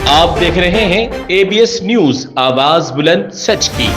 आप देख रहे हैं एबीएस न्यूज, आवाज बुलंद सच की।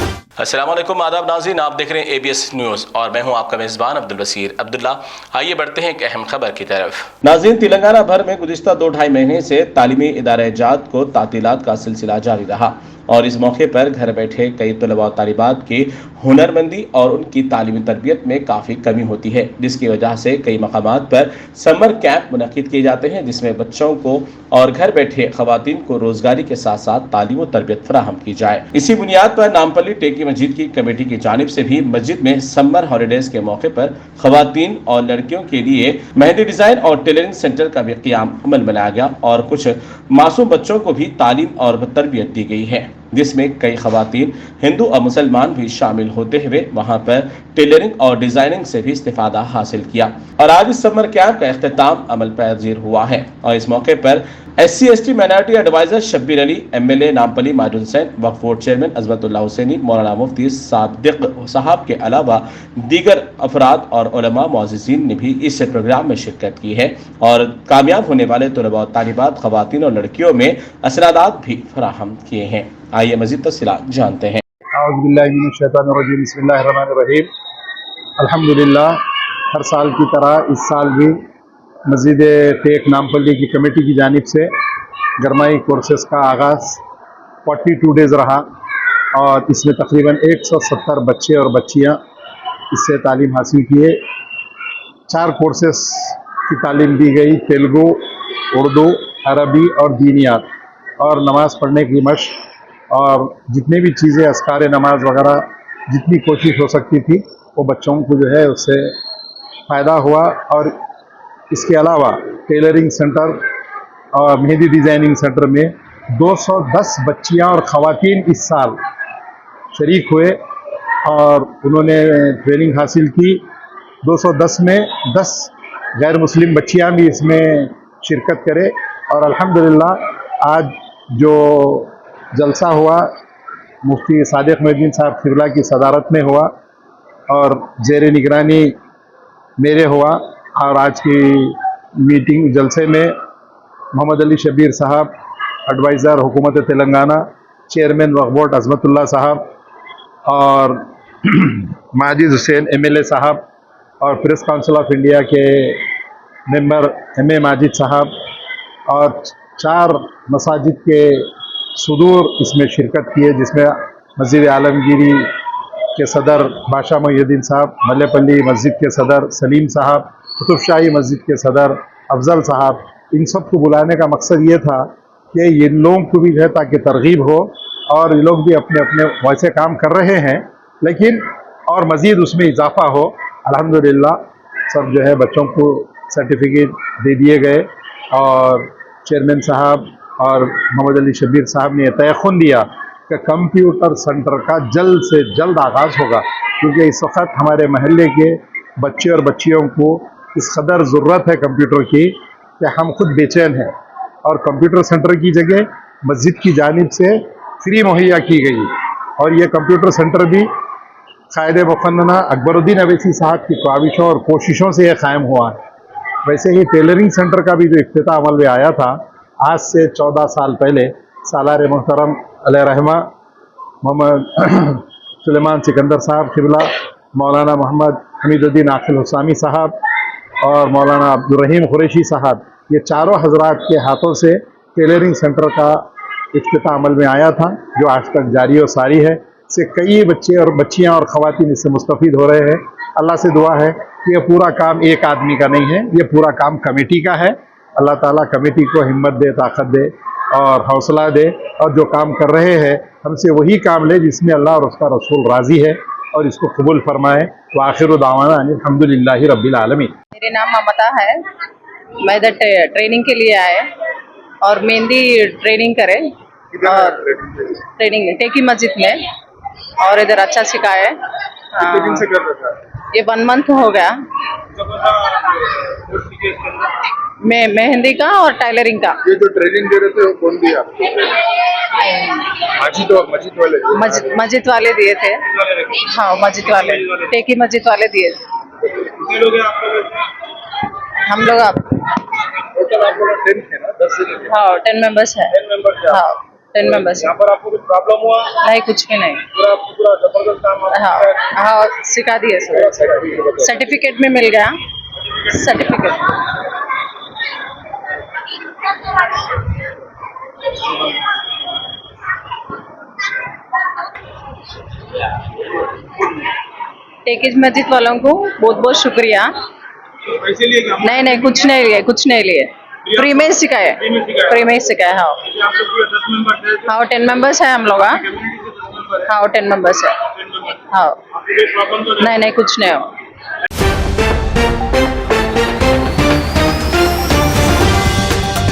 अस्सलाम वालेकुम, आदाब नाज़रीन, आप देख रहे हैं एबीएस न्यूज़ और मैं हूं आपका मेज़बान अब्दुल बसीर अब्दुल्ला। आइए बढ़ते हैं एक अहम खबर की तरफ। नाज़रीन, तेलंगाना भर में गुज़िश्ता 2-2.5 महीने से तालीमी इदारे जात को तातीलात का सिलसिला जारी रहा और इस मौके पर घर बैठे कई तलबा और तालिबात की हुनरमंदी और उनकी तालीमी तरबियत में काफ़ी कमी होती है, जिसकी वजह से कई मकामात पर समर कैंप मुनक्किद किए जाते हैं, जिसमें बच्चों को और घर बैठे खवातीन को रोजगारी के साथ साथ तालीम और तरबियत फराहम की जाए। इसी बुनियाद पर नामपल्ली टेकी मस्जिद की कमेटी की जानिब से भी मस्जिद में समर हॉलीडेज के मौके पर खवातीन और लड़कियों के लिए मेहंदी डिजाइन और टेलरिंग सेंटर का भी क़याम अमल बनाया गया और कुछ मासूम बच्चों को भी तालीम और तरबियत दी गई है, जिसमें कई खवातीन हिंदू और मुसलमान भी शामिल होते हुए वहां पर टेलरिंग और डिजाइनिंग से भी इस्तिफादा हासिल किया। और आज इस समर कैंप का इख्तिताम अमल पजीर हुआ है और इस मौके पर SC/ST minority adviser Shabbir Ali, MLA Nampally Majid Hussain, वक्फ बोर्ड चेयरमैन अजमतुल्लाह हुसैनी, मौलाना मुफ्ती सादिक साहब के अलावा दीगर अफराद और उलमा मुअज़्ज़िज़ीन ने भी इस प्रोग्राम में शिरकत की है और कामयाब होने वाले तलबा और तालिबात, खवातीन और लड़कियों में असरादात भी फराहम किए हैं। आइए मज़ीद तफ़सीलात जानते हैं। औज़ुबिल्लाहिमिनश्शैतानिर्रजीम, बिस्मिल्लाहिर्रहमानिर्रहीम। अल्हम्दुलिल्लाह, हर साल की तरह इस साल भी मस्जिद टेक नामपल्ली की कमेटी की जानिब से गरमाई कोर्सेस का आगाज़ 42 डेज़ रहा और इसमें तकरीबन 170 बच्चे और बच्चियां इससे तालीम हासिल किए। 4 कोर्सेस की तालीम दी गई, तेलुगु, उर्दू, अरबी और दीनियात और नमाज़ पढ़ने की मशक़ और जितनी भी चीज़ें अस्कार नमाज वगैरह जितनी कोशिश हो सकती थी वो बच्चों को जो है उससे फ़ायदा हुआ। और इसके अलावा टेलरिंग सेंटर और मेहंदी डिज़ाइनिंग सेंटर में 210 बच्चियां और ख़वातीन इस साल शरीक हुए और उन्होंने ट्रेनिंग हासिल की। 210 में 10 गैर मुस्लिम बच्चियां भी इसमें शिरकत करें और अल्हम्दुलिल्लाह आज जो जलसा हुआ मुफ्ती सादिक मोइनुद्दीन साहब क़िबला की सदारत में हुआ और ज़ेर निगरानी मेरे हुआ और आज की मीटिंग जलसे में मोहम्मद अली शब्बीर साहब, एडवाइज़र हुकूमत तेलंगाना, चेयरमैन वक्फ बोर्ड अज़मतुल्लाह साहब और माजिद हुसैन MLA साहब और प्रेस काउंसिल ऑफ इंडिया के मेंबर MA माजिद साहब और 4 मसाजिद के सुदूर इसमें शिरकत किए, जिसमें मस्जिद आलमगीरी के सदर बादशाह मोइनुद्दीन साहब, मल्लेपल्ली मस्जिद के सदर सलीम साहब, कुतुब शाही मस्जिद के सदर अफजल साहब, इन सब को बुलाने का मकसद ये था कि इन लोगों को भी है ताकि तरगीब हो और ये लोग भी अपने अपने वैसे काम कर रहे हैं लेकिन और मज़ीद उसमें इजाफा हो। अल्हम्दुलिल्लाह सब जो है बच्चों को सर्टिफिकेट दे दिए गए और चेयरमैन साहब और मोहम्मद अली शब्बीर साहब ने तयख़ुन दिया कि कंप्यूटर सेंटर का जल्द से जल्द आगाज़ होगा, क्योंकि इस वक्त हमारे महल्ले के बच्चे और बच्चियों को इस कदर ज़रूरत है कंप्यूटर की कि हम खुद बेचैन हैं। और कंप्यूटर सेंटर की जगह मस्जिद की जानिब से फ्री मुहैया की गई और ये कंप्यूटर सेंटर भी कायदे मुक़न्नना अकबरुद्दीन अवैसी साहब की ख्वाहिशों और कोशिशों से यह कायम हुआ है। वैसे ही टेलरिंग सेंटर का भी जो इफ्तिताह अमल में आया था आज से 14 साल पहले, सालार मोहतरम अलैहि रहमा मोहम्मद सुलेमान सिकंदर साहब क़िबला, मौलाना मोहम्मद हमीदुद्दीन आकिल हुसामी साहब और मौलाना अब्दुर्रहीम कुरैशी साहब, ये चारों हजरात के हाथों से टेलरिंग सेंटर का इफ्तिताह अमल में आया था, जो आज तक जारी और सारी है। इससे कई बच्चे और बच्चियां और ख़वातीन इससे मुस्तफ़ीद हो रहे हैं। अल्लाह से दुआ है कि यह पूरा काम एक आदमी का नहीं है, ये पूरा काम कमेटी का है। अल्लाह ताला कमेटी को हिम्मत दे, ताकत दे और हौसला दे और जो काम कर रहे हैं हमसे वही काम ले जिसमें अल्लाह और उसका रसूल राज़ी है और इसको कबूल फरमाए। व आखिरु दावाना अल्हम्दुलिल्लाहि रब्बिल आलमीन। मेरे नाम ममता है, मैं इधर ट्रेनिंग के लिए आए और मेहंदी ट्रेनिंग करे और ट्रेनिंग टेकी मस्जिद में और इधर अच्छा सिखाए। ये 1 मंथ हो गया। मैं मेहंदी का और टाइलरिंग का। ये जो ट्रेनिंग दे रहे थे वो कौन दिया आपको? मस्जिद वाले? मस्जिद वाले दिए थे। हाँ, मस्जिद वाले, टेकी मस्जिद वाले दिए। हम लोग आप 10 है ना? 10 से लेके हाँ 10 मेंबर्स है 10 मेंबर थे हाँ 10 मेंबर्स यहाँ पर आपको कुछ प्रॉब्लम हुआ नहीं कुछ भी नहीं पूरा आपको पूरा जबरदस्त काम आपको हाँ सिखाया? हाँ सिखा दिए सर पूरा certificate बताओ। सर्टिफिकेट भी मिल गया सर्टिफिकेट टेकीज मस्जिद वालों को बहुत बहुत शुक्रिया पैसे लिए क्या नहीं नहीं कुछ नहीं लिए फ्री में सिखाए फ्री में सिखाया? फ्री में ही सिखाए हाँ आप लोग पूरे 10 मेंबर थे हाँ 10 मेंबर्स है हम लोग हाँ कम्युनिटी से 10 मेंबर है हाँ 10 मेंबर्स है 10 मेंबर हाँ आपको कोई प्रॉब्लम तो नहीं नहीं कुछ नहीं हो